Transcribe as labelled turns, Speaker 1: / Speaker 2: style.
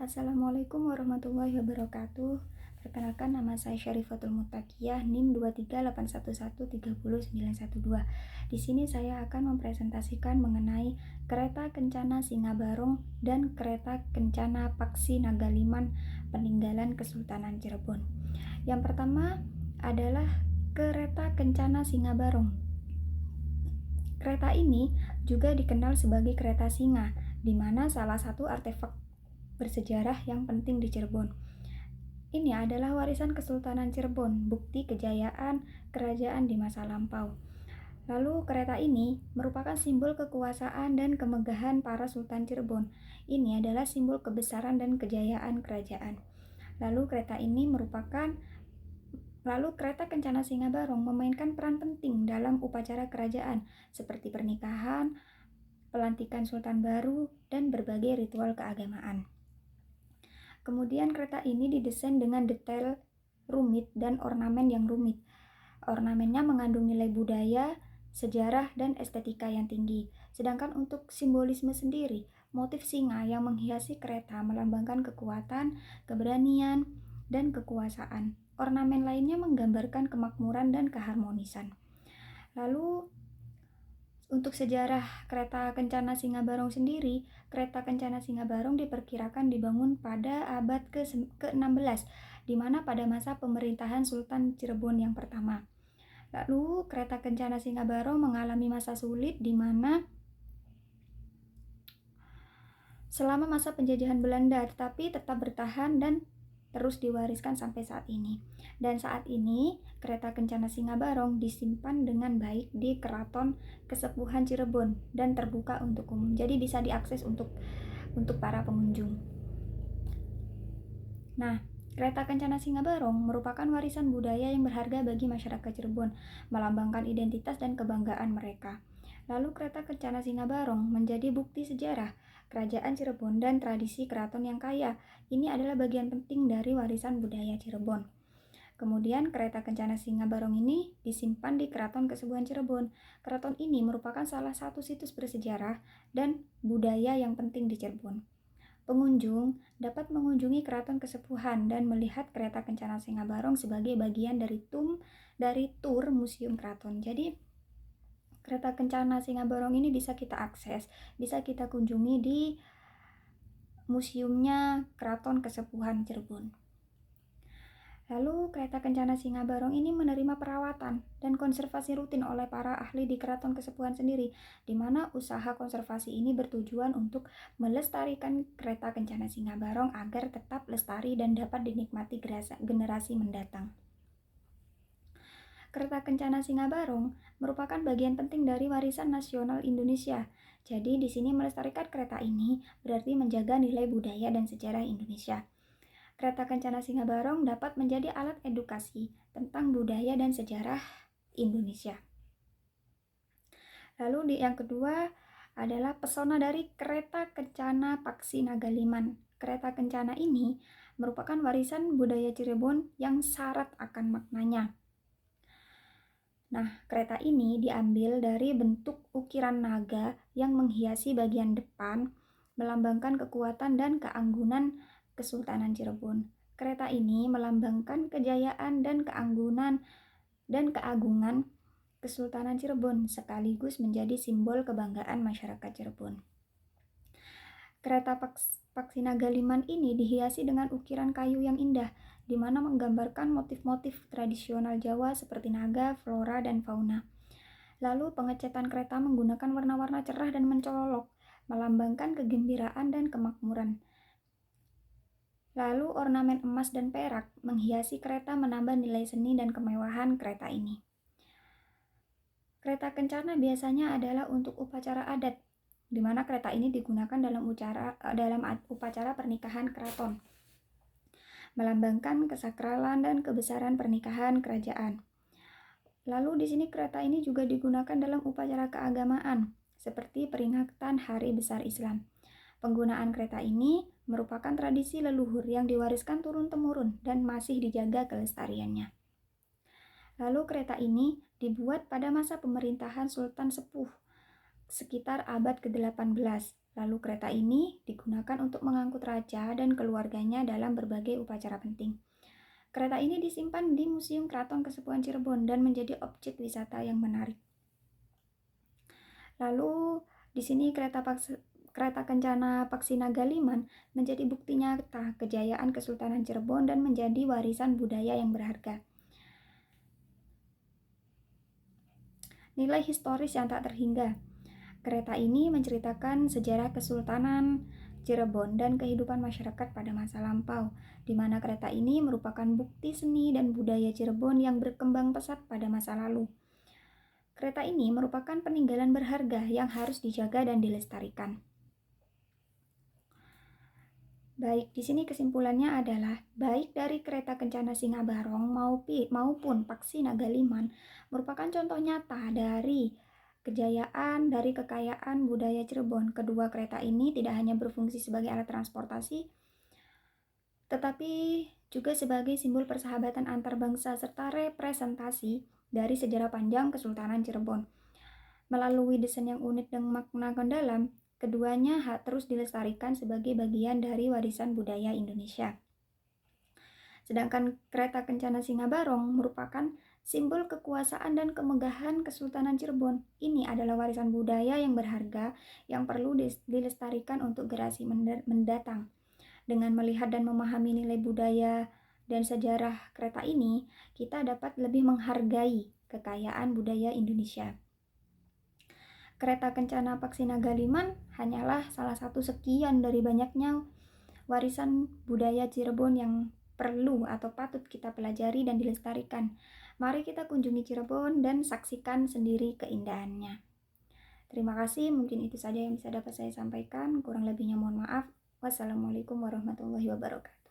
Speaker 1: Assalamualaikum warahmatullahi wabarakatuh. Perkenalkan, nama saya Syarifatul Muttaqiyah, NIM 23811300912. Di sini saya akan mempresentasikan mengenai kereta kencana Singa Barong dan kereta kencana Paksi Nagaliman peninggalan Kesultanan Cirebon. Yang pertama adalah kereta kencana Singa Barong. Kereta ini juga dikenal sebagai kereta singa, di mana salah satu artefak bersejarah yang penting di Cirebon. Ini adalah warisan Kesultanan Cirebon, bukti kejayaan kerajaan di masa lampau. Lalu kereta ini merupakan simbol kekuasaan dan kemegahan para Sultan Cirebon. Ini adalah simbol kebesaran dan kejayaan kerajaan. Lalu kereta kencana Singa Barong memainkan peran penting dalam upacara kerajaan seperti pernikahan, pelantikan Sultan baru, dan berbagai ritual keagamaan. Kemudian kereta ini didesain dengan detail rumit dan ornamen yang rumit. Ornamennya mengandung nilai budaya, sejarah, dan estetika yang tinggi. Sedangkan untuk simbolisme sendiri, motif singa yang menghiasi kereta melambangkan kekuatan, keberanian, dan kekuasaan. Ornamen lainnya menggambarkan kemakmuran dan keharmonisan. Lalu untuk sejarah kereta kencana Singa Barong sendiri, kereta kencana Singa Barong diperkirakan dibangun pada abad ke-16, di mana pada masa pemerintahan Sultan Cirebon yang pertama. Lalu kereta kencana Singa Barong mengalami masa sulit di mana selama masa penjajahan Belanda, tetapi tetap bertahan dan terus diwariskan sampai saat ini. Dan saat ini kereta kencana Singa Barong disimpan dengan baik di Keraton Kesepuhan Cirebon dan terbuka untuk umum. Jadi bisa diakses untuk para pengunjung. Nah, kereta kencana Singa Barong merupakan warisan budaya yang berharga bagi masyarakat Cirebon, melambangkan identitas dan kebanggaan mereka. Lalu kereta kencana Singa Barong menjadi bukti sejarah kerajaan Cirebon dan tradisi keraton yang kaya. Ini adalah bagian penting dari warisan budaya Cirebon. Kemudian kereta kencana Singa Barong ini disimpan di Keraton Kesepuhan Cirebon. Keraton ini merupakan salah satu situs bersejarah dan budaya yang penting di Cirebon. Pengunjung dapat mengunjungi Keraton Kesepuhan dan melihat kereta kencana Singa Barong sebagai bagian dari tur Museum Keraton. Jadi kereta kencana Singa Barong ini bisa kita akses, bisa kita kunjungi di museumnya Keraton Kesepuhan Cirebon. Lalu kereta kencana Singa Barong ini menerima perawatan dan konservasi rutin oleh para ahli di Keraton Kesepuhan sendiri, di mana usaha konservasi ini bertujuan untuk melestarikan kereta kencana Singa Barong agar tetap lestari dan dapat dinikmati generasi mendatang. Kereta kencana Singa Barong merupakan bagian penting dari warisan nasional Indonesia. Jadi di sini melestarikan kereta ini berarti menjaga nilai budaya dan sejarah Indonesia. Kereta kencana Singa Barong dapat menjadi alat edukasi tentang budaya dan sejarah Indonesia. Lalu yang kedua adalah pesona dari kereta kencana Paksi Nagaliman. Kereta kencana ini merupakan warisan budaya Cirebon yang syarat akan maknanya. Nah, kereta ini diambil dari bentuk ukiran naga yang menghiasi bagian depan, melambangkan kekuatan dan keanggunan Kesultanan Cirebon. Kereta ini melambangkan kejayaan dan keagungan Kesultanan Cirebon, sekaligus menjadi simbol kebanggaan masyarakat Cirebon. Kereta Paksi Nagaliman ini dihiasi dengan ukiran kayu yang indah, di mana menggambarkan motif-motif tradisional Jawa seperti naga, flora, dan fauna. Lalu pengecetan kereta menggunakan warna-warna cerah dan mencolok, melambangkan kegembiraan dan kemakmuran. Lalu ornamen emas dan perak menghiasi kereta menambah nilai seni dan kemewahan kereta ini. Kereta kencana biasanya adalah untuk upacara adat, di mana kereta ini digunakan dalam upacara pernikahan keraton, melambangkan kesakralan dan kebesaran pernikahan kerajaan. Lalu di sini kereta ini juga digunakan dalam upacara keagamaan, seperti peringatan Hari Besar Islam. Penggunaan kereta ini merupakan tradisi leluhur yang diwariskan turun-temurun dan masih dijaga kelestariannya. Lalu kereta ini dibuat pada masa pemerintahan Sultan Sepuh sekitar abad ke-18. Lalu kereta ini digunakan untuk mengangkut raja dan keluarganya dalam berbagai upacara penting. Kereta ini disimpan di Museum Keraton Kasepuhan Cirebon dan menjadi objek wisata yang menarik. Lalu di sini kereta Kencana Paksi Nagaliman menjadi bukti nyata kejayaan Kesultanan Cirebon dan menjadi warisan budaya yang berharga. Nilai historis yang tak terhingga. Kereta ini menceritakan sejarah Kesultanan Cirebon dan kehidupan masyarakat pada masa lampau, di mana kereta ini merupakan bukti seni dan budaya Cirebon yang berkembang pesat pada masa lalu. Kereta ini merupakan peninggalan berharga yang harus dijaga dan dilestarikan. Baik, di sini kesimpulannya adalah baik dari kereta Kencana Singa Barong maupun Paksi Nagaliman merupakan contoh nyata dari kekayaan budaya Cirebon. Kedua kereta ini tidak hanya berfungsi sebagai alat transportasi, tetapi juga sebagai simbol persahabatan antar bangsa serta representasi dari sejarah panjang Kesultanan Cirebon. Melalui desain yang unik dan makna mendalam, keduanya terus dilestarikan sebagai bagian dari warisan budaya Indonesia. Sedangkan kereta Kencana Singa Barong merupakan simbol kekuasaan dan kemegahan Kesultanan Cirebon. Ini adalah warisan budaya yang berharga yang perlu dilestarikan untuk generasi mendatang. Dengan melihat dan memahami nilai budaya dan sejarah kereta ini, kita dapat lebih menghargai kekayaan budaya Indonesia. Kereta Kencana Paksi Nagaliman hanyalah salah satu sekian dari banyaknya warisan budaya Cirebon yang perlu atau patut kita pelajari dan dilestarikan. Mari kita kunjungi Cirebon dan saksikan sendiri keindahannya. Terima kasih, mungkin itu saja yang bisa dapat saya sampaikan. Kurang lebihnya mohon maaf. Wassalamualaikum warahmatullahi wabarakatuh.